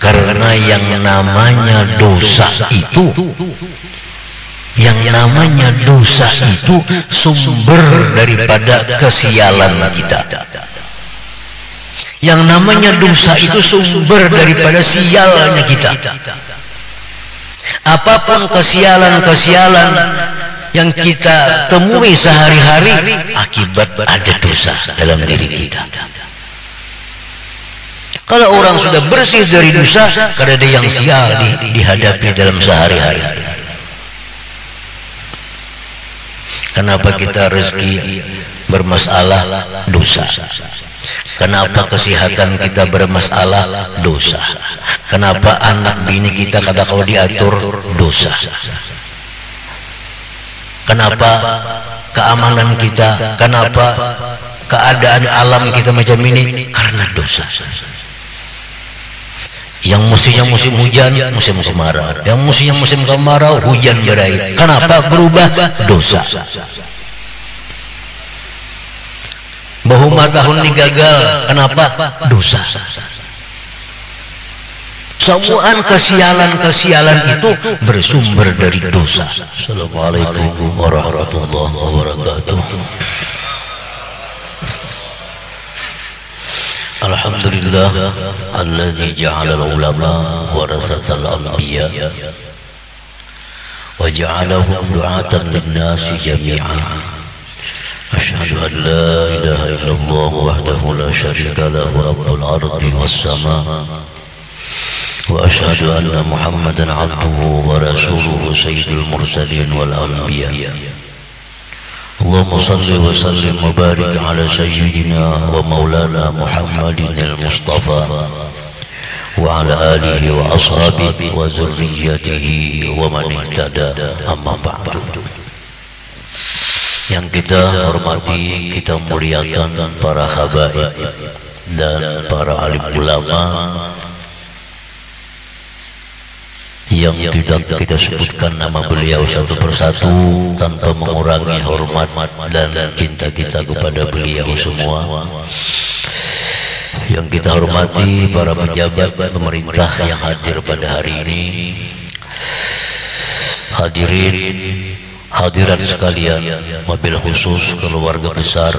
Karena yang namanya dosa itu, sumber daripada kesialan kita. Yang namanya dosa itu sumber daripada sialnya kita. Apapun kesialan-kesialan yang kita temui sehari-hari, akibat ada dosa dalam diri kita. Kalau orang sudah bersih dari dosa, kada ada yang sial dihadapi dalam sehari-hari. Kenapa kita rezeki bermasalah? Dosa. Kenapa kesehatan kita bermasalah? Dosa. Kenapa anak bini kita kada kalau diatur? Dosa. Kenapa keamanan kita, kenapa keadaan alam kita macam ini? Karena dosa. Yang musimnya musim hujan, musim kemarau. Yang musimnya musim kemarau, hujan berair. Kenapa berubah? Dosa. Bahuma tahun ini gagal, kenapa? Dosa. Semua kesialan-kesialan itu bersumber dari dosa. Assalamualaikum warahmatullahi wabarakatuh. Alhamdulillah alladzi ja'ala al-ulama warasatal anbiya wa ja'alahum du'atan lin-nasi jami'an. Asyhadu an la ilaha illallah wahdahu la syarika lahu rabbul ardi was sama wa asyhadu anna Muhammadan 'abduhu wa rasuluhu sayyidul mursalin wal anbiya. Allahumma salli wa sallim wa barik ala sayyidina wa maulana Muhammadin al-Mustafa wa ala alihi wa ashabihi wa zurriyyatihi wa man ihtada, amma ba'du. Yang kita hormati, kita muliakan para habaib dan para alim ulama yang tidak kita sebutkan nama beliau satu persatu tanpa mengurangi hormat dan cinta kita kepada beliau semua. Yang kita hormati para pejabat pemerintah yang hadir pada hari ini, hadirat sekalian, mobil khusus keluarga besar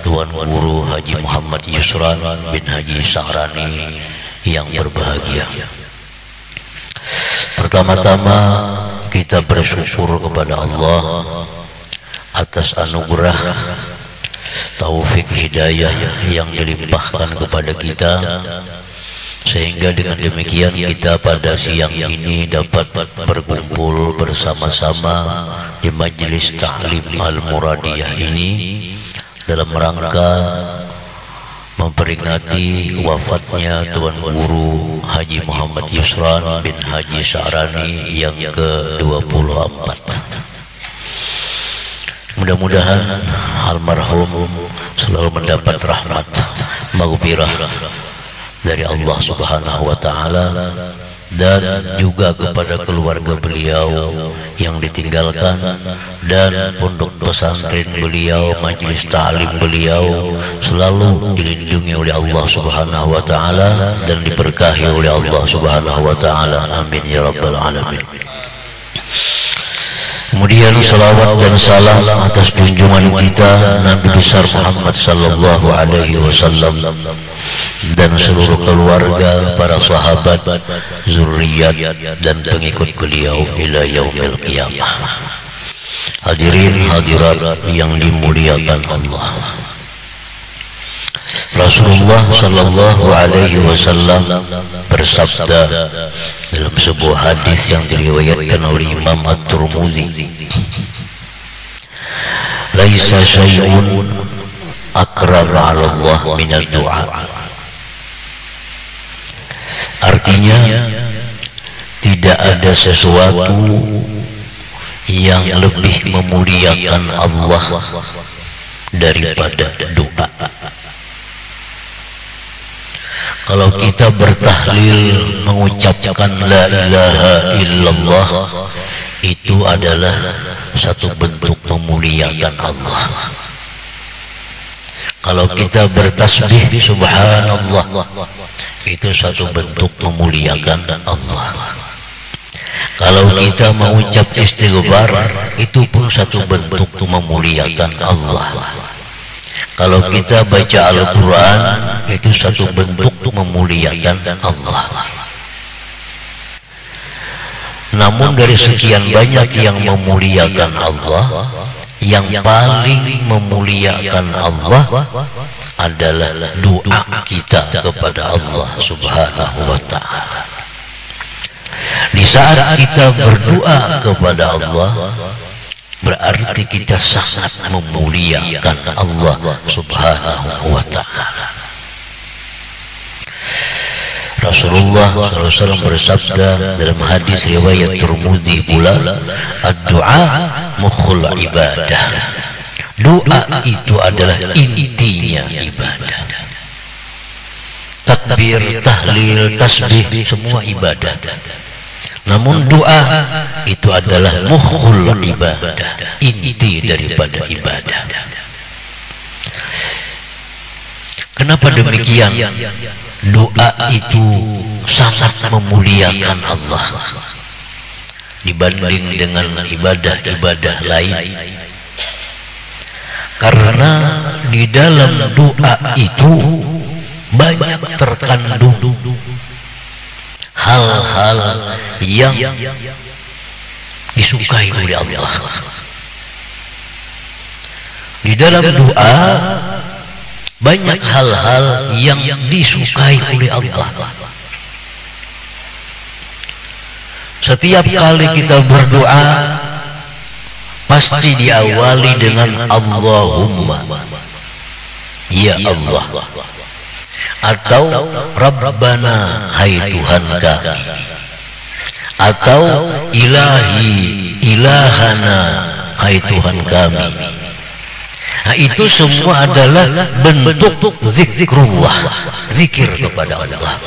Tuan Guru Haji Muhammad Yusran bin Haji Sahrani yang berbahagia. Pertama-tama kita bersyukur kepada Allah atas anugerah taufik hidayah yang dilimpahkan kepada kita, sehingga dengan demikian kita pada siang ini dapat berkumpul bersama-sama di majelis ta'lim al-muradiyah ini dalam rangka memperingati wafatnya Tuan Guru Haji Muhammad Yusran bin Haji Sahrani yang ke-24. Mudah-mudahan almarhum selalu mendapat rahmat maghfirah dari Allah Subhanahu wa taala, dan juga kepada keluarga beliau yang ditinggalkan, dan pondok pesantren beliau, majelis ta'lim beliau selalu dilindungi oleh Allah Subhanahu wa taala dan diberkahi oleh Allah Subhanahu wa taala. Amin ya rabbal alamin. Kemudian salawat dan salam atas junjungan kita Nabi besar Muhammad sallallahu alaihi wasallam dan seluruh keluarga, para sahabat, zuriat dan pengikut beliau ila yaumil qiyamah. Hadirin hadirat yang dimuliakan Allah, Rasulullah sallallahu alaihi wasallam bersabda dalam sebuah hadis yang diriwayatkan oleh Imam At-Tirmidzi, laisa syai'un akrama 'ala Allah minad du'a. Artinya, tidak ada sesuatu yang lebih memuliakan Allah daripada doa. Kalau kita bertahlil mengucapkan la ilaha illallah, itu adalah satu bentuk memuliakan Allah. Kalau kita bertasbih subhanallah, itu satu bentuk memuliakan Allah. Kalau kita mengucap istighfar, itu pun satu bentuk memuliakan Allah. Kalau kita baca Al-Quran, itu satu bentuk memuliakan Allah. Namun dari sekian banyak yang memuliakan Allah, yang paling memuliakan Allah adalah doa kita kepada Allah Subhanahu wa ta'ala. Di saat kita berdoa kepada Allah, berarti kita sangat memuliakan Allah Subhanahu wa ta'ala. Rasulullah SAW bersabda dalam hadis riwayat Tirmidzi pula, "Ad-du'a mukhul ibadah." Doa itu adalah intinya ibadah. Takbir, tahlil, tasbih, semua ibadah. Namun doa itu adalah mukhul ibadah, inti daripada ibadah. Kenapa demikian? Doa itu sangat memuliakan Allah dibanding dengan ibadah-ibadah lain, karena di dalam doa itu banyak terkandung hal-hal yang disukai oleh Allah. Di dalam doa banyak hal-hal yang disukai oleh Allah. Setiap kali kita berdoa pasti diawali dengan Allahumma, ya Allah, atau Rabbana, hai Tuhan kami, atau Ilahi, ilahana, hai Tuhan kami. Nah, itu semua adalah bentuk zikrullah, zikir kepada Allah,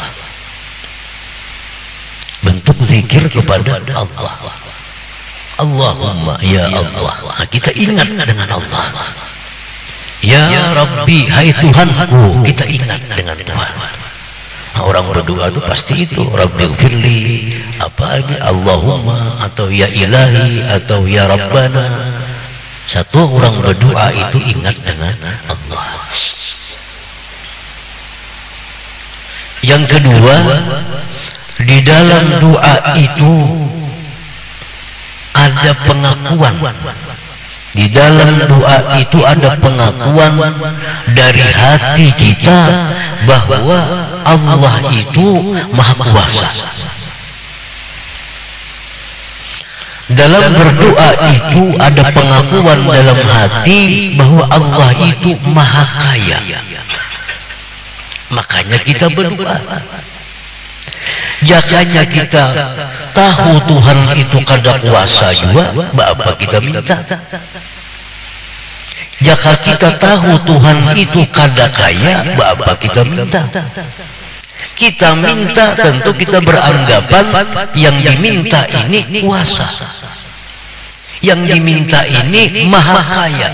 bentuk zikir kepada Allah. Allahumma, ya Allah. Nah, kita ingat dengan Allah. Ya Rabbi, hai Tuhanku, kita ingat dengan Tuhan. Nah, orang berdoa itu pasti itu, Rabbi gfirli, apa lagi, Allahumma, atau ya Ilahi, atau ya Rabbana. Satu orang berdoa itu ingat dengan Allah. Yang kedua, di dalam doa itu ada pengakuan. Di dalam doa itu ada pengakuan dari hati kita bahwa Allah itu Maha Kuasa. Dalam berdoa itu ada pengakuan dalam hati bahwa Allah itu Maha Kaya. Makanya kita berdoa. Jakanya kita tahu Tuhan itu kada kuasa juga, apa kita minta. Jika kita tahu Tuhan itu kada kaya, apa kita minta. Kita minta, tentu kita beranggapan yang diminta ini kuasa, yang diminta ini maha kaya,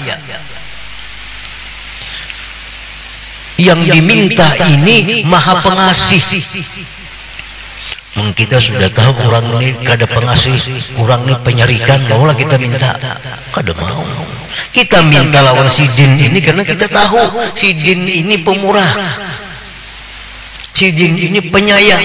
yang diminta ini maha pengasih. Kita sudah tahu orang ini kada pengasih, orang ini penyarikan, maulah kita minta, kada mau. Kita minta lawan si jin ini karena kita tahu si jin ini pemurah, si jin ini penyayang.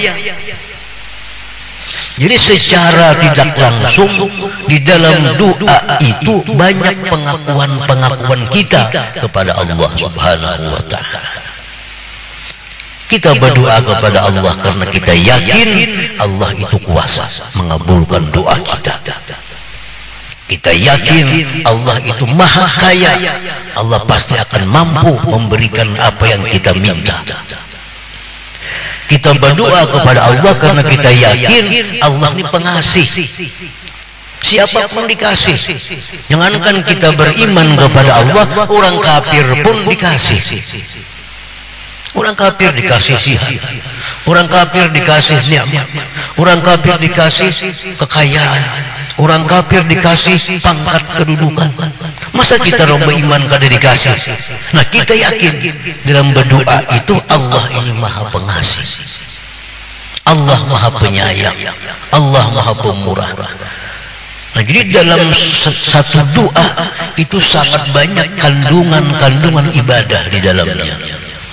Jadi secara tidak langsung di dalam doa itu banyak pengakuan kita kepada Allah Subhanahu wa ta'ala. Kita berdoa kepada Allah karena kita yakin Allah itu kuasa mengabulkan doa kita. Kita yakin Allah itu maha kaya, Allah pasti akan mampu memberikan apa yang kita minta. Kita berdoa kepada Allah karena kita yakin Allah ini pengasih, siapapun dikasih. Jangankan kita beriman kepada Allah, orang kafir pun dikasih. Orang kafir dikasih sihat, orang kafir dikasih nikmat, orang kafir dikasih kekayaan, orang kafir dikasih pangkat kedudukan. Masa kita rombak iman kada dikasih? Nah, kita yakin dalam berdoa itu Allah ini maha pengasih, Allah maha penyayang, Allah maha pemurah. Nah, jadi dalam satu doa itu sangat banyak kandungan ibadah di dalamnya,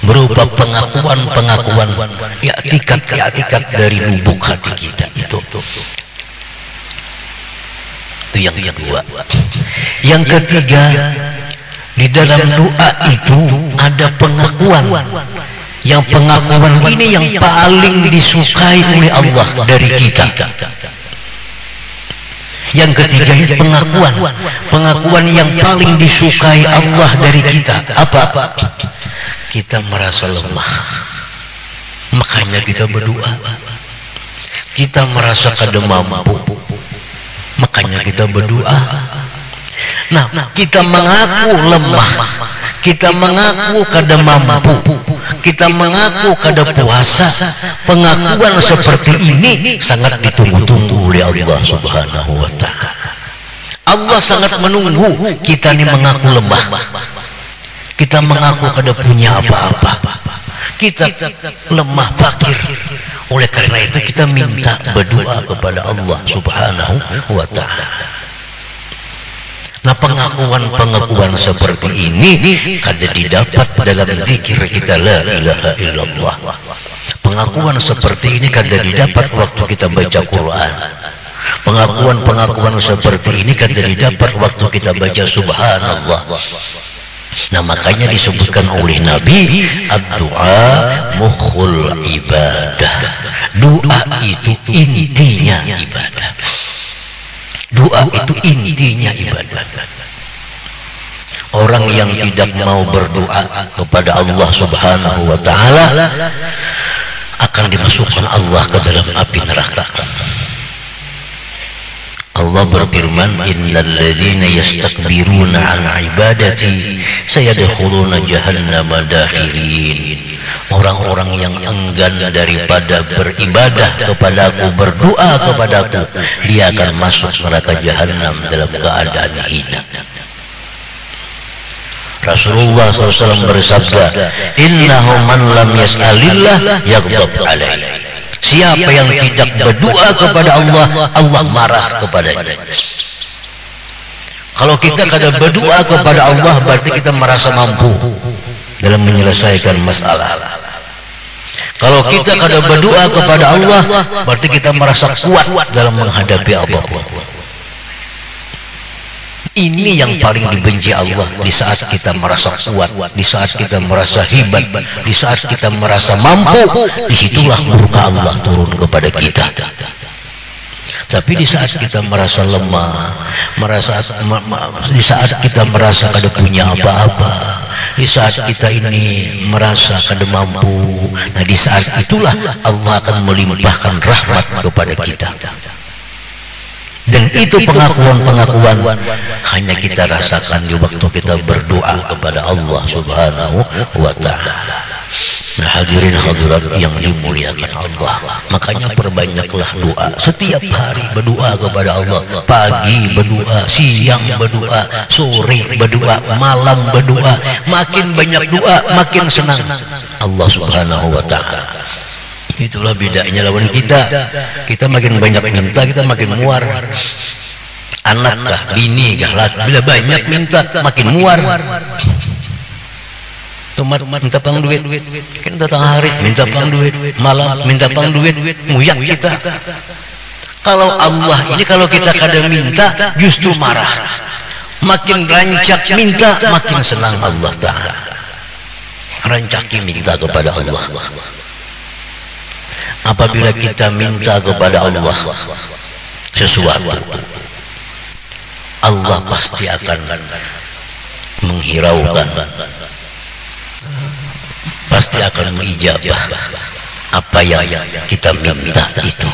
berupa pengakuan i'tikad dari lubuk hati kita itu yang kedua. Yang ketiga, di dalam doa itu ada pengakuan. Yang pengakuan ini yang paling disukai oleh Allah dari kita. Yang ketiga, pengakuan yang paling disukai Allah dari kita. Apa? Kita merasa lemah, makanya kita berdoa. Kita merasa kada mampu, makanya kita berdoa. Nah, kita mengaku lemah, kita mengaku kada mampu, kita mengaku kada puasa. Pengakuan seperti ini sangat ditunggu-tunggu oleh Allah Subhanahu wa ta'ala. Allah sangat menunggu kita ini mengaku lemah, kita mengaku kada punya apa-apa, kita lemah, fakir. Oleh karena itu kita minta berdoa kepada Allah Subhanahu wa ta'ala. Nah, pengakuan seperti ini kada didapat dalam zikir kita la ilaha illallah. Pengakuan seperti ini kada didapat waktu kita baca Quran. Pengakuan seperti ini kada didapat waktu kita baca subhanallah. Nah, makanya disebutkan oleh Nabi, ad-du'a mukhul ibadah. Doa itu intinya ibadah. Doa itu intinya ibadah. Orang yang tidak mau berdoa kepada Allah Subhanahu wa ta'ala akan dimasukkan Allah ke dalam api neraka. Allah berfirman, innal ladzina yastakbiruna an ibadati sayadkhuluna jahannama dakhirin. Orang-orang yang enggan daripada beribadah kepadaku, berdoa kepadaku, dia akan masuk neraka jahanam dalam keadaan hina. Rasulullah SAW bersabda, innahu man lam yas'alillah yaghdab alaihi. Siapa yang tidak berdoa kepada Allah, Allah marah kepadanya. Kalau kita kada berdoa kepada Allah, berarti kita merasa mampu dalam menyelesaikan masalah. Kalau kita kada berdoa kepada Allah, berarti kita merasa kuat dalam menghadapi apapun. Ini yang paling dibenci Allah. Di saat kita merasa kuat, di saat kita merasa hebat, di saat kita merasa mampu, disitulah murka Allah turun kepada kita. Tapi di saat kita merasa lemah, di saat kita merasa kada punya apa-apa, di saat kita ini merasa kada mampu, nah di saat itulah Allah akan melimpahkan rahmat kepada kita. Dan itu pengakuan hanya kita rasakan di waktu kita berdoa kepada Allah Subhanahu wa ta'ala. Nah, hadirin hadirat yang dimuliakan Allah, makanya perbanyaklah doa. Setiap hari berdoa kepada Allah. Pagi berdoa, siang berdoa, sore berdoa, malam berdoa. Makin banyak doa, makin senang Allah Subhanahu wa ta'ala. Itulah bedanya lawan kita. Kita makin banyak minta, kita makin muar. Anak kah, bini kah, bila banyak minta makin muar. Tomat minta pang duit, kan datang hari minta pang duit, malam minta pang duit, muyang kita. Kalau Allah ini kalau kita kada minta justru marah. Makin rancak minta makin senang Allah Ta'ala. Rancaki minta kepada Allah. Apabila kita minta kepada Allah sesuatu, Allah pasti akan menghiraukan, pasti akan mengijabah apa yang kita minta itu.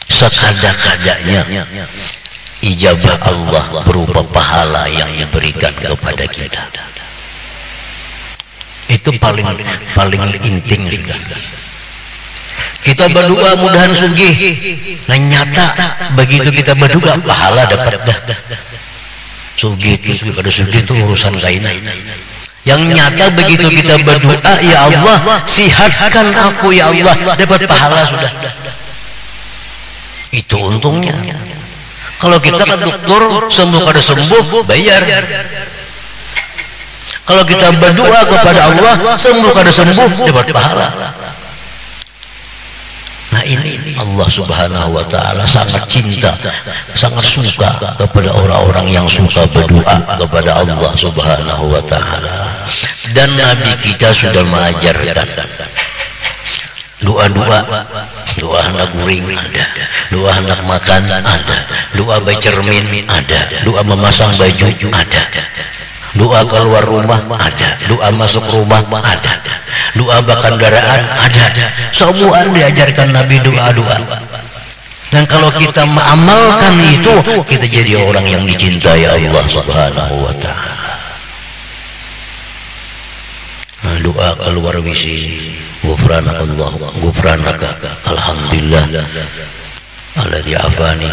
Sekada-kadanya ijabah Allah berupa pahala yang diberikan kepada kita. Itu paling inting sudah. Kita berdoa mudahan sugih, nah nyata begitu kita berdoa pahala dapat dah. Sugih itu kada sugih itu urusan lain. Yang nyata begitu kita berdoa, ya Allah sihatkan aku ya Allah, dapat pahala sudah. Itu untungnya. Kalau kita ke dokter sembuh kada sembuh bayar. Kalau kita berdoa kepada Allah sembuh kada sembuh dapat pahala. Nah ini Allah subhanahu wa ta'ala sangat cinta, sangat suka kepada orang-orang yang suka berdoa kepada Allah subhanahu wa ta'ala. Dan Nabi kita sudah mengajarkan doa-doa, doa hendak guring ada, doa hendak makan ada, doa bercermin ada, doa memasang baju ada, doa keluar rumah ada, doa masuk rumah ada, doa bakar kendaraan ada. Semua diajarkan Nabi doa-doa. Dan kalau kita mengamalkan itu, kita jadi orang yang dicintai Allah subhanahu wa ta'ala. Nah, doa keluar WC, ghufranaka Allah, ghufranaka alhamdulillah alladzi afani.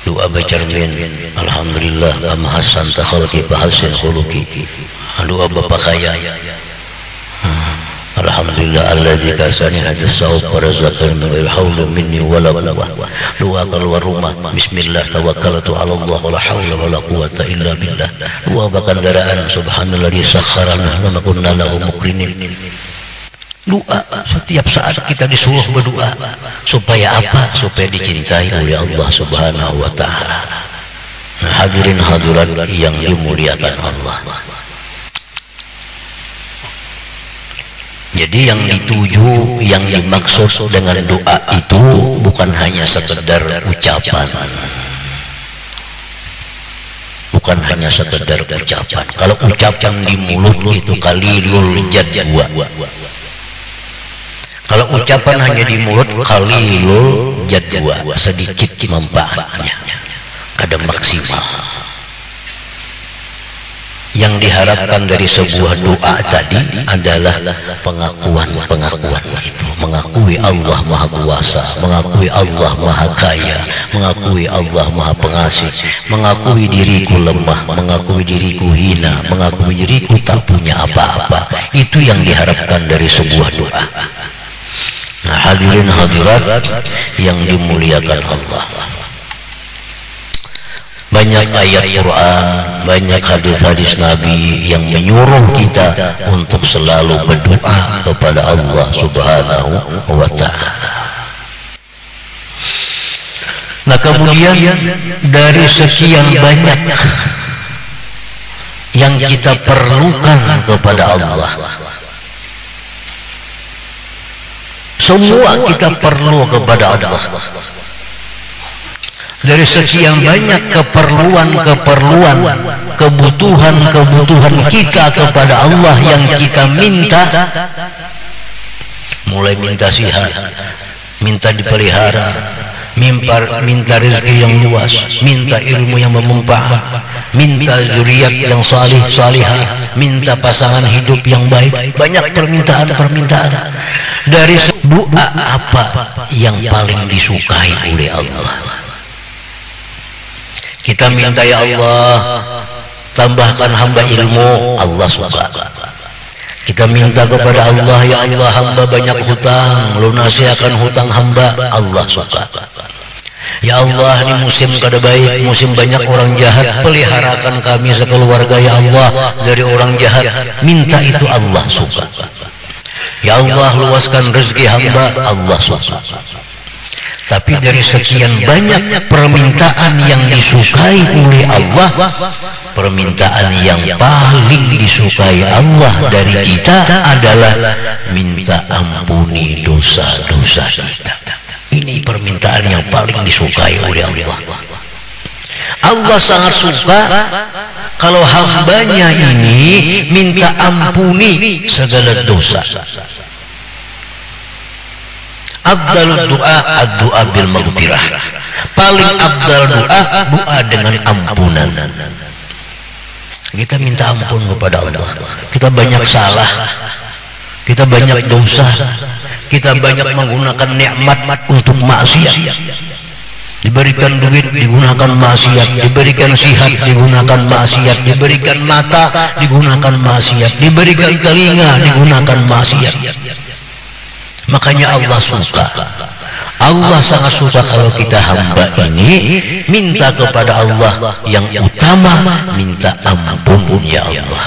Doa bercermin, alhamdulillah am hasanta khalqi fa hasin khuluqi. Doa berpakaian, alhamdulillah alladzi kasani hadis saub barazatan min haula minni wala quwwah. Doa keluar rumah, bismillah tawakkaltu ala Allah wala haula wala quwwata illa billah. Doa bakar kendaraan, subhanalladzi sakhkhara lana ma kunna lahu muqrinin. Doa setiap saat kita disuruh berdoa. Supaya apa? Supaya dicintai oleh Allah subhanahu wa ta'ala. Nah, hadirin hadirat yang dimuliakan Allah. Jadi yang dituju, yang dimaksud dengan doa itu bukan hanya sekedar ucapan. Bukan hanya sekedar ucapan. Kalau ucapan di mulut itu qalilul jadwa. Kalau ucapan hanya di mulut qalilul jadwa, sedikit manfaatnya, kada maksimal. Yang diharapkan dari sebuah doa tadi adalah pengakuan itu, mengakui Allah Maha Kuasa, mengakui Allah Maha Kaya, mengakui Allah Maha Pengasih, mengakui diriku lemah, mengakui diriku hina, mengakui diriku tak punya apa-apa. Itu yang diharapkan dari sebuah doa. Nah, hadirin hadirat yang dimuliakan Allah, banyak ayat Quran, banyak hadis-hadis Nabi yang menyuruh kita untuk selalu berdoa kepada Allah subhanahu wa ta'ala. Nah, kemudian dari sekian banyak yang kita perlukan kepada Allah, semua kita perlu kepada Allah. Dari sekian banyak keperluan, kebutuhan kita kepada Allah yang kita minta, mulai minta sihat, minta dipelihara, minta rezeki yang luas, minta ilmu yang bermanfaat, minta zuriat yang salihah, minta pasangan hidup yang baik. Banyak permintaan. Dari doa apa yang paling disukai oleh Allah? Kita minta, ya Allah tambahkan hamba ilmu, Allah suka. Kita minta kepada Allah, ya Allah hamba banyak hutang, lunasi akan hutang hamba, Allah suka. Ya Allah ini musim kada baik, musim banyak orang jahat, peliharakan kami sekeluarga ya Allah dari orang jahat. Minta itu Allah suka. Ya Allah luaskan rezeki hamba, Allah suka. Tapi dari sekian banyak permintaan yang disukai oleh Allah, permintaan yang paling disukai Allah dari kita adalah minta ampuni dosa-dosa kita. Ini permintaan yang paling disukai oleh Allah. Allah sangat suka kalau hambanya ini minta ampuni segala dosa. Abdal doa ad-doa bil maghfirah. Paling abdal doa dengan ampunan. Kita minta ampun kepada Allah. Kita banyak salah, kita banyak dosa, kita banyak menggunakan nikmat untuk maksiat. Diberikan duit digunakan maksiat, diberikan sihat digunakan maksiat, diberikan mata digunakan maksiat, diberikan telinga digunakan maksiat. Makanya Allah suka, Allah sangat suka kalau kita hamba ini minta kepada Allah yang utama, minta ampun ya Allah,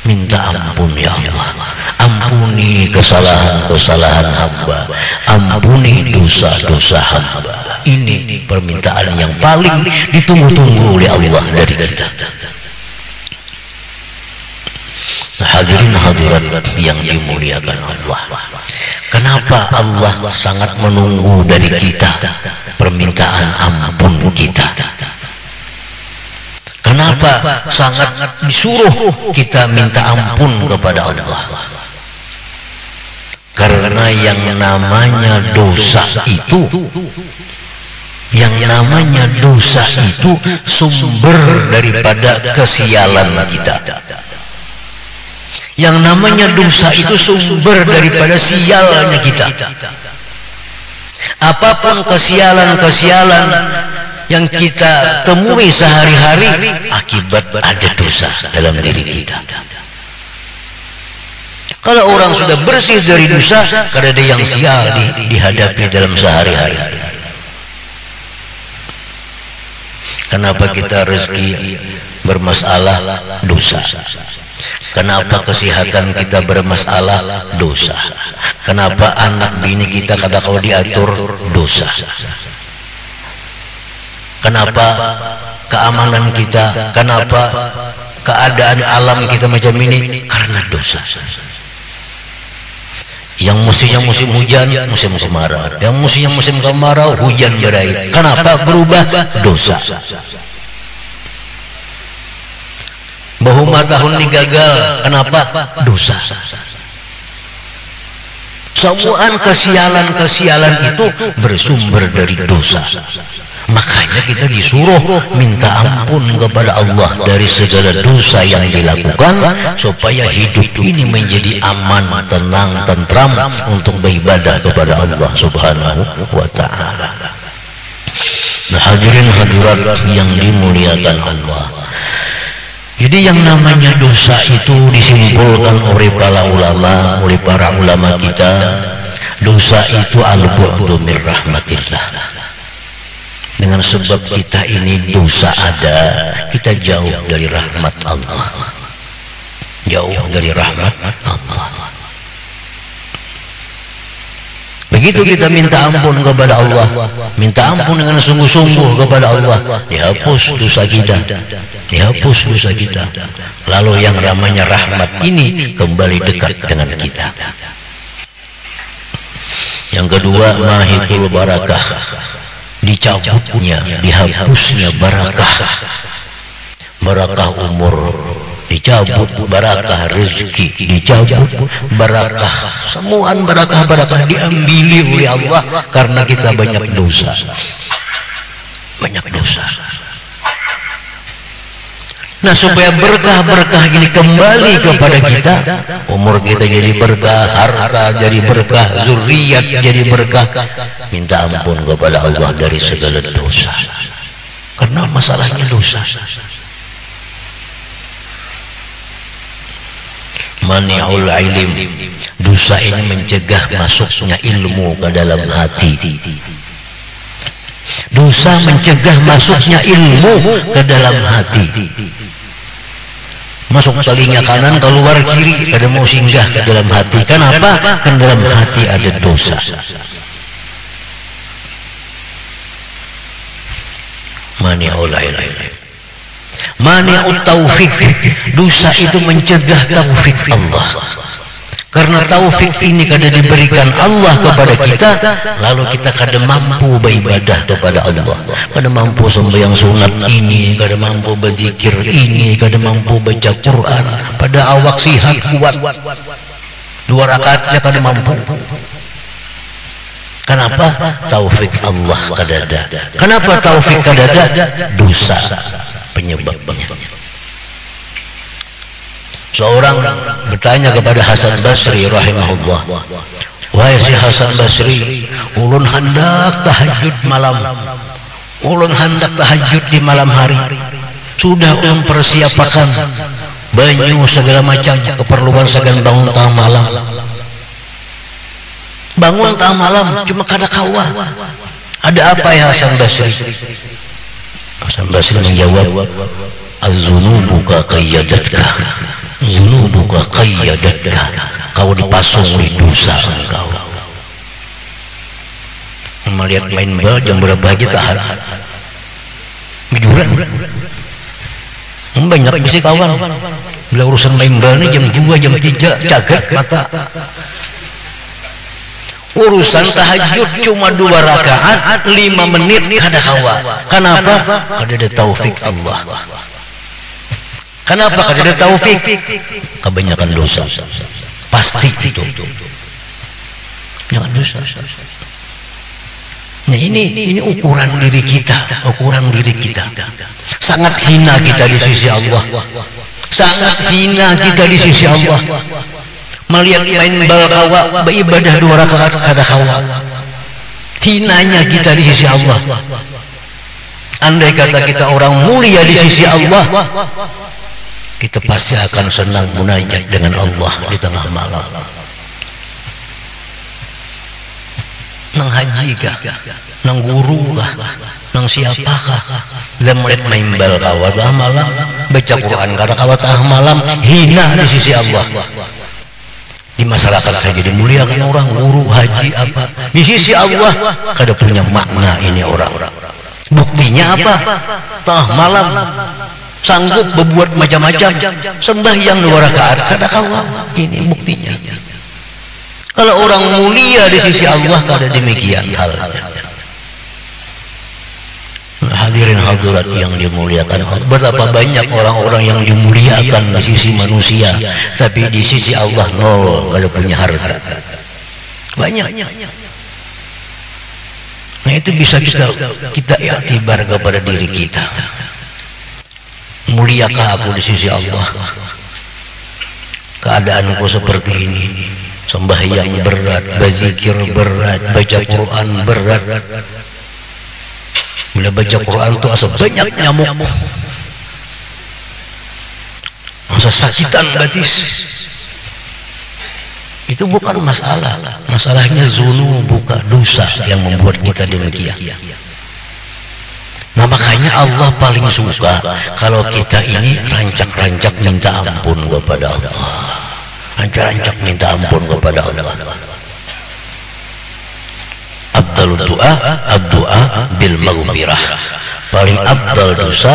minta ampun ya Allah, ampuni kesalahan-kesalahan hamba, ampuni dosa-dosa hamba. Ini permintaan yang paling ditunggu-tunggu oleh Allah dari kita. Hadirin hadirat yang dimuliakan Allah, kenapa Allah sangat menunggu dari kita permintaan ampun kita? Kenapa sangat disuruh kita minta ampun kepada Allah? Karena yang namanya dosa itu, sumber daripada kesialan kita. Yang namanya dosa itu sumber daripada sialnya kita. Apapun kesialan-kesialan yang kita temui sehari-hari, akibat ada dosa dalam diri kita. Kalau orang sudah bersih dari dosa, karena ada yang sial dihadapi dalam sehari-hari. Kenapa kita rezeki bermasalah? Dosa. Kenapa kesehatan kita bermasalah? Dosa. Kenapa anak bini kita kadang kalau diatur? Dosa. Kenapa keamanan kita, kenapa keadaan alam kita macam ini? Karena dosa. Yang musimnya musim hujan, musim kemarau. Yang musimnya musim kemarau, hujan berair. Kenapa berubah? Dosa. Bahuma tahun ini gagal, kenapa? Dosa. Semuaan kesialan-kesialan itu bersumber dari dosa. Makanya kita disuruh minta ampun kepada Allah dari segala dosa yang dilakukan, supaya hidup ini menjadi aman, tenang, tentram untuk beribadah kepada Allah Subhanahu wa ta'ala. Nah, hadirin hadirat yang dimuliakan Allah, jadi yang namanya dosa itu disimpulkan oleh para ulama kita, dosa itu al-bu'du min rahmatillah. Dengan sebab kita ini dosa ada, kita jauh dari rahmat Allah, jauh dari rahmat Allah. Begitu kita minta ampun kepada Allah, minta ampun dengan sungguh-sungguh kepada Allah, dihapus dosa kita, dihapus dosa kita. Lalu yang namanya rahmat ini kembali dekat dengan kita. Yang kedua, mahikul barakah, dicabutnya, dihapusnya barakah, barakah umur dicabut, barakah rezeki dicabut, barakah semuaan barakah-barakah diambil oleh Allah karena kita banyak dosa, banyak dosa. Nah, supaya berkah-berkah ini kembali kepada kita, umur kita jadi berkah, harta jadi berkah, zuriat jadi berkah, minta ampun kepada Allah dari segala dosa. Karena masalahnya dosa. Mani'ul ilim, dosa ini mencegah masuknya ilmu ke dalam hati. Dosa mencegah masuknya ilmu ke dalam hati. Masuk telinga kanan, keluar kiri, kada mau singgah ke dalam hati. Kenapa? Kan dalam hati ada dosa. Mani'ul ilim, mani'ut taufik, dosa itu mencegah taufik Allah. Karena taufik ini kada diberikan Allah kepada kita, lalu kita kada mampu beribadah kepada Allah, kada mampu sembahyang sunat ini, kada mampu berzikir ini, kada mampu baca Quran, pada awak sihat kuat 2 rakaatnya kada mampu. Kenapa? Taufik Allah kada ada. Kenapa taufik kada ada? Dosa penyebabnya. Seorang bertanya kepada Hasan Basri rahimahullah, wahai si Hasan Basri, ulun hendak tahajud malam, ulun hendak tahajud di malam hari, sudah ulun persiapakan banyu segala macam keperluan segan bangun tengah malam. Bangun tengah malam cuma kada kawa. Ada apa ya Hasan Basri? Hasan Basri menjawab, az-zunubuka qayyadatka, zunubuka qayyadatka, kau dipasung oleh dosa engkau. Melihat main bal jam berapa aja tahan biduran. Banyak bisa kawan bila urusan main bal ini jam 2 jam 3 cagat mata. Urusan tahajud cuma 2 rakaat 5 menit kada kawa. Kenapa? Kada ada taufik Allah. Kenapa kada ada taufik? Kebanyakan dosa. Pasti itu. Jangan dosa. Nah ini ukuran diri kita, ukuran diri kita. Sangat hina kita di sisi Allah. Sangat hina kita di sisi Allah. Melihat main bal kawa, beribadah 2 rakaat kada kawa. Hinanya kita di sisi Allah. Andai kata kita orang mulia di sisi Allah, kita pasti akan senang munajat dengan Allah di tengah malam. Nang haji kah, nang guru kah, nang siapakah, dan melihat main bal kawa tengah malam, baca Quran kada kawa tengah malam, hina di sisi Allah. Di masyarakat saja dimuliakan orang, guru, haji apa, di sisi Allah kada punya makna ini orang. Buktinya apa? Tengah malam sanggup berbuat macam-macam, sembahyang 2 rakaat kada kawa. Ini buktinya. Kalau orang mulia di sisi Allah kada demikian halnya. Hadirin hadirat yang dimuliakan Allah, betapa banyak orang-orang yang dimuliakan di sisi manusia, tapi di sisi Allah nol, kada punya harga. Banyak. Nah itu bisa kita iktibar kepada diri kita. Muliakah aku di sisi Allah? Keadaanku seperti ini, sembahyang berat, berzikir berat, baca Quran berat. Bila baca Quran itu asa banyak nyamuk, asa sakitan batis. Itu bukan masalah. Masalahnya zunub, bukan dosa yang membuat kita demikian. Nah makanya Allah paling suka kalau kita ini rancak-rancak minta ampun kepada Allah. Rancak-rancak minta ampun kepada Allah. Abdul doa, ad-doa bil maghfirah. Paling abdal dosa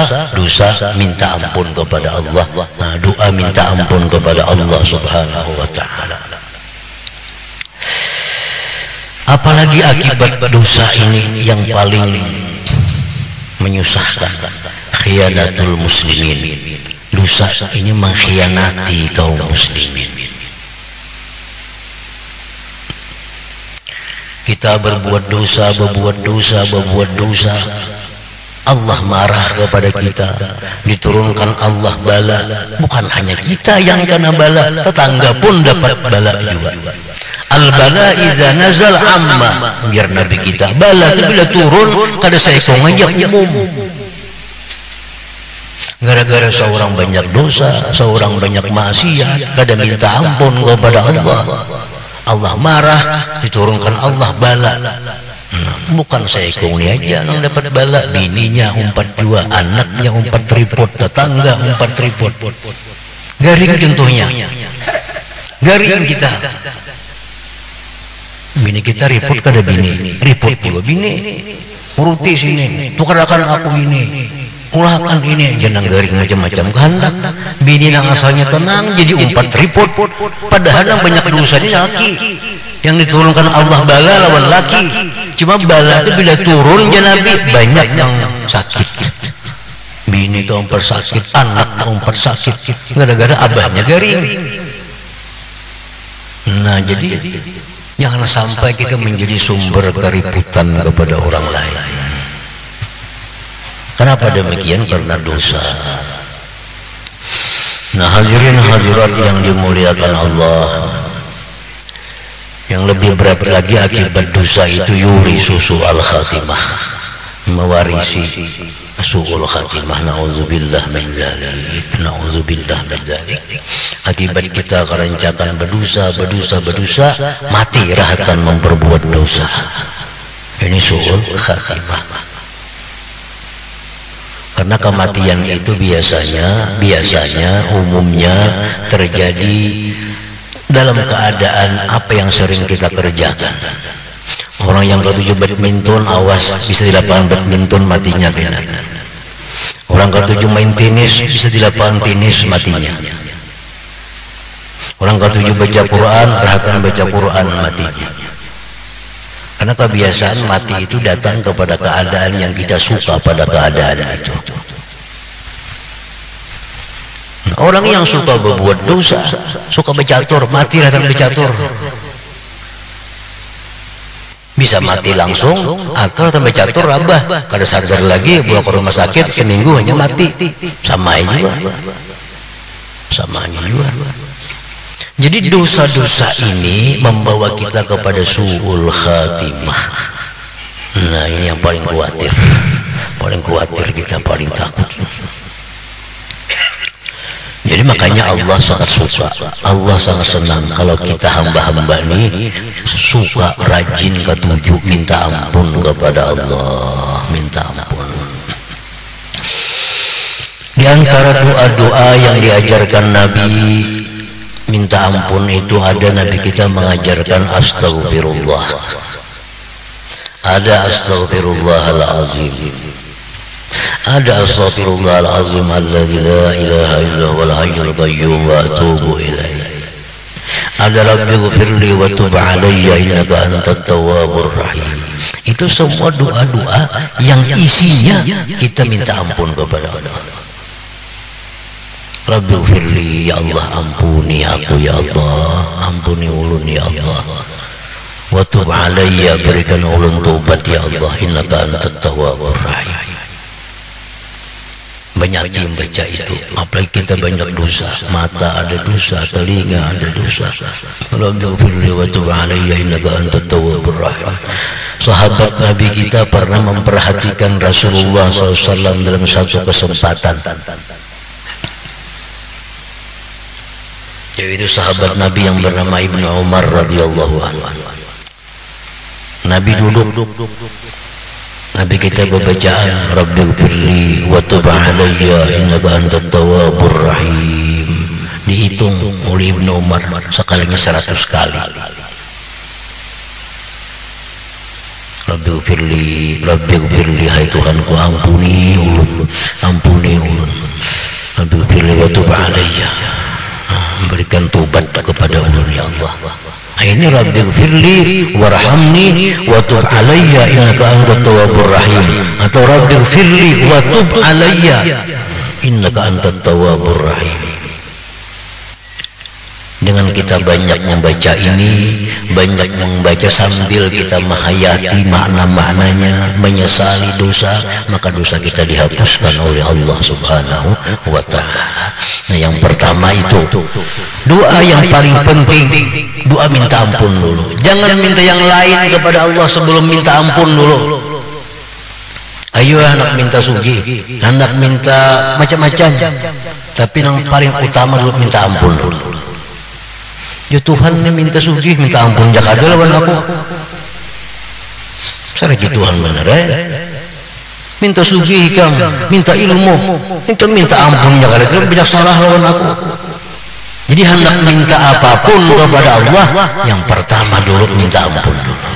minta ampun kepada Allah. Nah, doa minta ampun kepada Allah Subhanahu wa taala. Apalagi akibat dosa ini yang paling menyusahkan, khiyanatul muslimin. Dosa ini mengkhianati kaum muslimin. Kita berbuat dosa, Allah marah kepada kita, diturunkan Allah bala. Bukan hanya kita yang kena bala, tetangga pun dapat bala juga. Al-bala iza nazal amma, biar Nabi kita, bala itu bila turun kada saikong aja umum. Gara-gara seorang banyak dosa, seorang banyak maksiat, kada minta ampun kepada Allah, Allah marah, diturunkan Allah bala. Bukan seekong ini aja yang dapat bala, bininya umpat juga, anaknya umpat tripod, tetangga umpat tripod. Garing contohnya, garing kita, bini kita ripot kada bini, ripot juga bini, uruti sini, tukarakan aku ini, ulahkan ini, jenang garing macam-macam kehendak. Bini yang asalnya tenang jadi umpat tripod, padahal yang banyak dosanya laki. Yang diturunkan Allah bala lawan laki. Cuma bala itu bila turun Nabi banyak yang sakit. Bini itu umpat sakit, anak umpat sakit, gara-gara abahnya garing. Nah jadi jangan sampai kita menjadi sumber keributan kepada orang lain. Kenapa demikian? Karena dosa. Nah hadirin hadirat yang dimuliakan Allah, yang lebih berat lagi akibat dosa itu yuri susu al-khatimah, mewarisi su'ul khatimah. Na'udzubillah min dzalik, na'udzubillah min dzalik. Akibat kita kerancakan berdosa, mati rahatan memperbuat dosa. Ini su'ul khatimah. Karena kematian itu biasanya umumnya terjadi dalam keadaan apa yang sering kita kerjakan. Orang yang ketujuh badminton, awas bisa di lapangan badminton matinya kena. Orang ketujuh main tenis bisa di lapangan tenis matinya. Orang ketujuh baca Quran, rahatan baca Quran matinya. Karena kebiasaan mati itu datang kepada keadaan yang kita suka pada keadaan itu. Nah, orang yang suka berbuat dosa, suka bercatur, mati datang bercatur. Bisa mati langsung atau tambah catur rabah. Kada sadar lagi bawa ke rumah sakit, seminggu hanya mati. Sama juga. Jadi dosa-dosa ini membawa kita kepada su'ul khatimah. Nah, ini yang paling khawatir. Paling khawatir kita, paling takut. Jadi makanya Allah sangat suka, Allah sangat senang kalau kita hamba-hamba ini suka rajin ketujuh minta ampun kepada Allah, minta ampun. Di antara doa-doa yang diajarkan Nabi minta ampun itu ada Nabi kita mengajarkan astaghfirullah. Ada astaghfirullahalazim. Ada astaghfirullahalazim alladzi la ilaha illa huwal hayyul qayyum wa atubu ilaih. Ada rabbighfirli wa tub alayya innaka antat tawwabur rahim. Itu semua doa-doa yang isinya kita minta ampun kepada Allah. Rabbighfirli, ya Allah ampuni aku ya Allah, ampuni ulun ya Allah. Wa tub alayya, berikan ulun taubat ya Allah, innaka antat tawwabur rahim. Banyak yang baca itu, apalagi kita banyak dosa, mata ada dosa, telinga ada dosa. Rabbighfirli wa tub alayya innaka antat tawwabur rahim. Sahabat Nabi kita pernah memperhatikan Rasulullah SAW dalam satu kesempatan, yaitu sahabat Nabi yang bernama Ibnu Umar radhiyallahu anhu. Nabi duduk, Nabi kita berbacaan Rabbighfirli wa tub alayya innaka antat tawwabur rahim. Dihitung oleh Ibnu Umar sekalinya 100 kali. Rabbighfirli, hai Tuhanku ampuni ulun. Rabbighfirli wa tub alayya, berikan tobat kepada ulun ya Allah. Ini Rabbighfirli warhamni wa tub alayya innaka antat tawwabur rahim, atau Rabbighfirli wa tub alayya innaka antat tawwabur rahim. Dengan kita banyak membaca ini, banyak membaca sambil kita menghayati makna-maknanya, menyesali dosa, maka dosa kita dihapuskan oleh Allah Subhanahu wa ta'ala. Nah, yang pertama itu doa yang paling penting, doa minta ampun dulu. Jangan minta yang lain kepada Allah sebelum minta ampun dulu. Ayo anak minta sugih, anak minta macam-macam, tapi yang paling utama dulu minta ampun dulu. Ya Tuhan, ini minta sugih, minta ampun jak ada lawan aku. Sareki Tuhan bener minta sugih kam, minta ilmu, minta ampun jak ada, bijak salah lawan aku. Jadi hendak minta apapun kepada Allah, yang pertama dulu minta ampun dulu.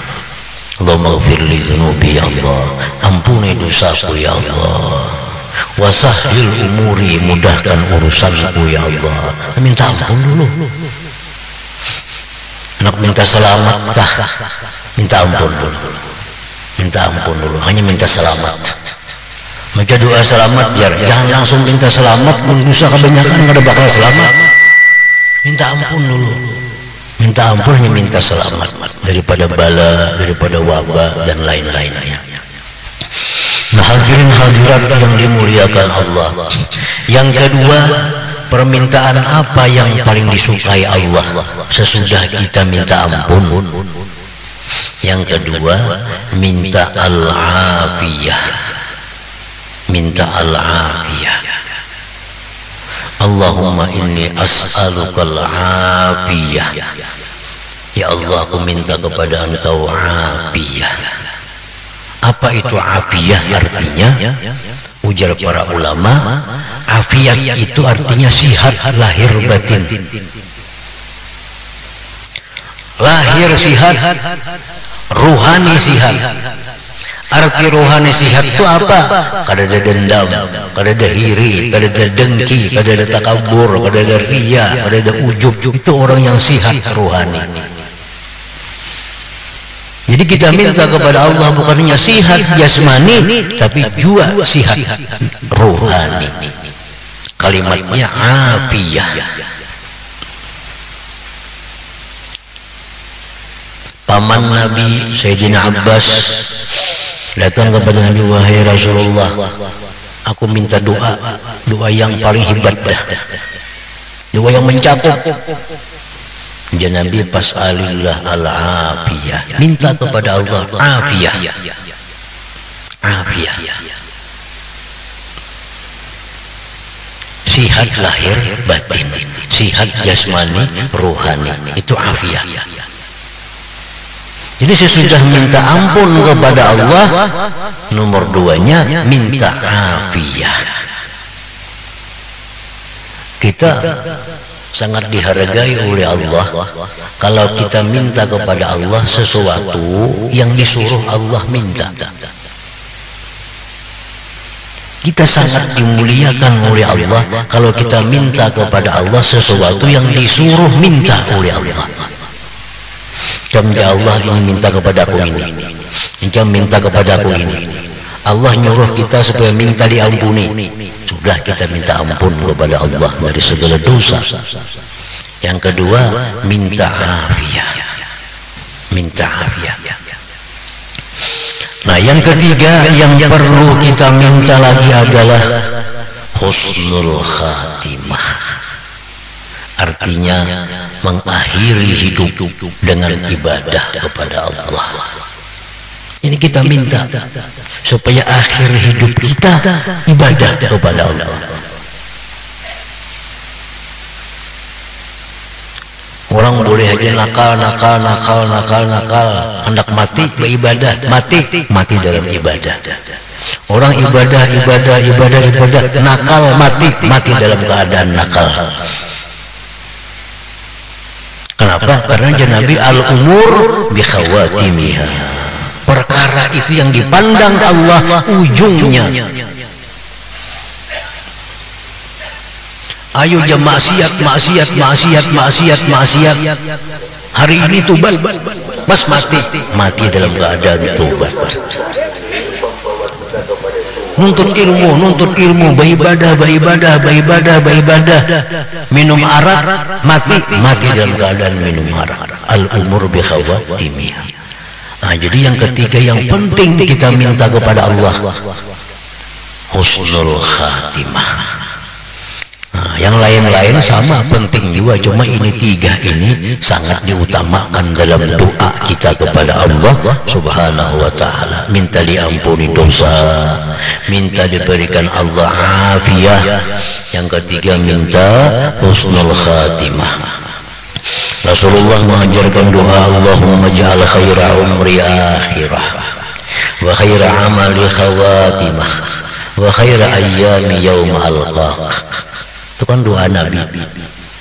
Allahumma ghfirli dzunubi ya Allah, ampuni dosaku ya Allah. Wasahhil umuri, mudahkan urusanku ya Allah. Minta ampun dulu. Anak minta selamat kah? Minta ampun dulu. Minta ampun dulu, hanya minta selamat. Baca doa selamat, jangan langsung minta selamat, dosa kebanyakan kada bakal selamat. Minta ampun dulu. Minta ampun, hanya minta selamat daripada bala, daripada wabah dan lain-lainnya. Nah, hadirin hadirat yang dimuliakan Allah. Yang kedua, permintaan apa yang paling disukai Allah sesudah kita minta ampun? Yang kedua, minta al-afiyah. minta al-afiyah. Allahumma inni as'aluka al-afiyah. Ya Allah, aku minta kepada Engkau afiyah. Apa itu afiyah artinya? Ujar para ulama, afiyah itu artinya sihat lahir batin. Lahir sihat, ruhani sihat. Arti rohani sihat itu apa? Kada ada dendam, kada ada iri, kada ada dengki, kada ada takabur, kada ada riya, kada ada ujub. Itu orang yang sihat rohani. Jadi kita minta kepada Allah bukannya sihat jasmani, tapi juga sihat rohani. Kalimatnya afiyah. Paman Nabi Sayyidina Abbas datang kepada Nabi, wahai Rasulullah, aku minta doa yang paling hebat dah, doa yang mencakup. Ya Nabi, fas'alillah al-afiyah, minta kepada Allah afiyah. Afiyah, sihat lahir batin, sihat jasmani rohani, itu afiyah. Jadi sesudah minta ampun kepada Allah, nomor duanya minta afiyah. Kita sangat dihargai oleh Allah kalau kita minta kepada Allah sesuatu yang disuruh Allah minta. Kita sangat dimuliakan oleh Allah kalau kita minta kepada Allah sesuatu yang disuruh minta oleh Allah. Ya Allah, ini minta kepada aku ini, engkau minta kepada aku ini. Allah nyuruh kita supaya minta diampuni. Sudah, kita minta ampun kepada Allah dari segala dosa. Yang kedua, minta afiyah. Minta afiyah. Nah, yang ketiga yang perlu kita minta lagi adalah husnul khatimah. Artinya mengakhiri hidup dengan ibadah kepada Allah. Ini kita minta supaya akhir hidup kita ibadah kepada Allah. Orang boleh aja nakal, hendak mati beribadah, mati dalam ibadah. Orang ibadah, nakal mati dalam keadaan nakal. Kenapa? Karena Nabi al-umur bi khawatimiha. Perkara itu yang dipandang Allah ujungnya. Ayo jam maksiat. Hari ini tobat, pas mati dalam keadaan tobat. Nuntut ilmu, beribadah, minum arak, mati dalam keadaan minum arak. Al-umur bi khawatimiha. Nah, jadi yang ketiga yang penting kita minta kepada Allah, husnul khatimah. Nah, yang lain-lain sama penting juga, cuma ini tiga ini sangat diutamakan dalam doa kita kepada Allah Subhanahu wa ta'ala. Minta diampuni dosa, minta diberikan Allah afiyah. Yang ketiga minta husnul khatimah. Rasulullah mengajarkan doa, Allahumma ja'al khaira umri akhirah wa khaira amali khawatimah wa khaira ayyami yawma alqaq. Itu kan doa Nabi.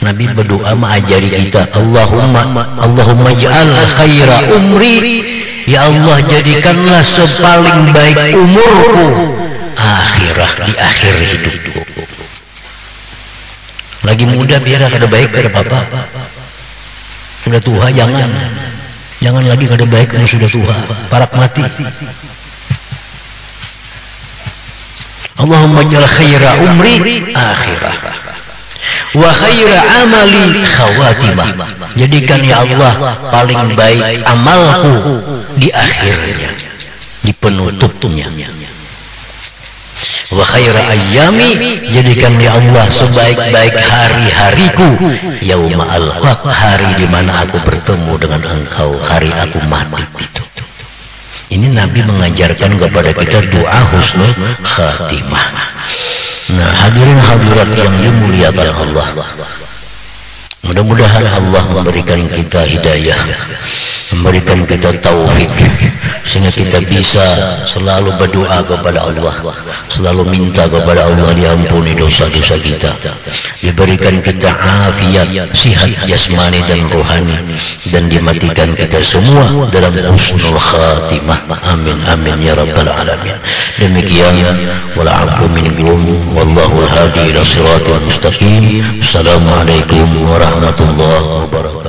Nabi berdoa mengajari kita, Allahumma ja'al khaira umri, ya Allah jadikanlah sepaling baik umurku akhirah, di akhir hidupku. Lagi muda biar ada baik ada apa-apa. Sudah tua jangan lagi kada baik kalau sudah tua, parak mati. Allahumma ja'al khaira umri akhirah wa khaira amali khawatimah. Jadikan ya Allah paling baik amalku di akhirnya, di penutupnya. Wa khaira ayyami, jadikan ya Allah sebaik-baik hari-hariku yauma alhaq, hari di mana aku bertemu dengan Engkau, hari aku mati itu. Ini Nabi mengajarkan kepada kita doa husnul khatimah. Nah, hadirin hadirat yang dimuliakan Allah, mudah-mudahan Allah memberikan kita hidayah, memberikan kita taufik, sehingga kita bisa selalu berdoa kepada Allah, selalu minta kepada Allah diampuni dosa-dosa kita, diberikan kita afiat, sihat jasmani dan rohani, dan dimatikan kita semua dalam husnul khatimah. Amin amin ya rabbal alamin. Demikian, wala afu minkum wallahu al-hadi ila siratal mustaqim. Assalamualaikum warahmatullahi wabarakatuh.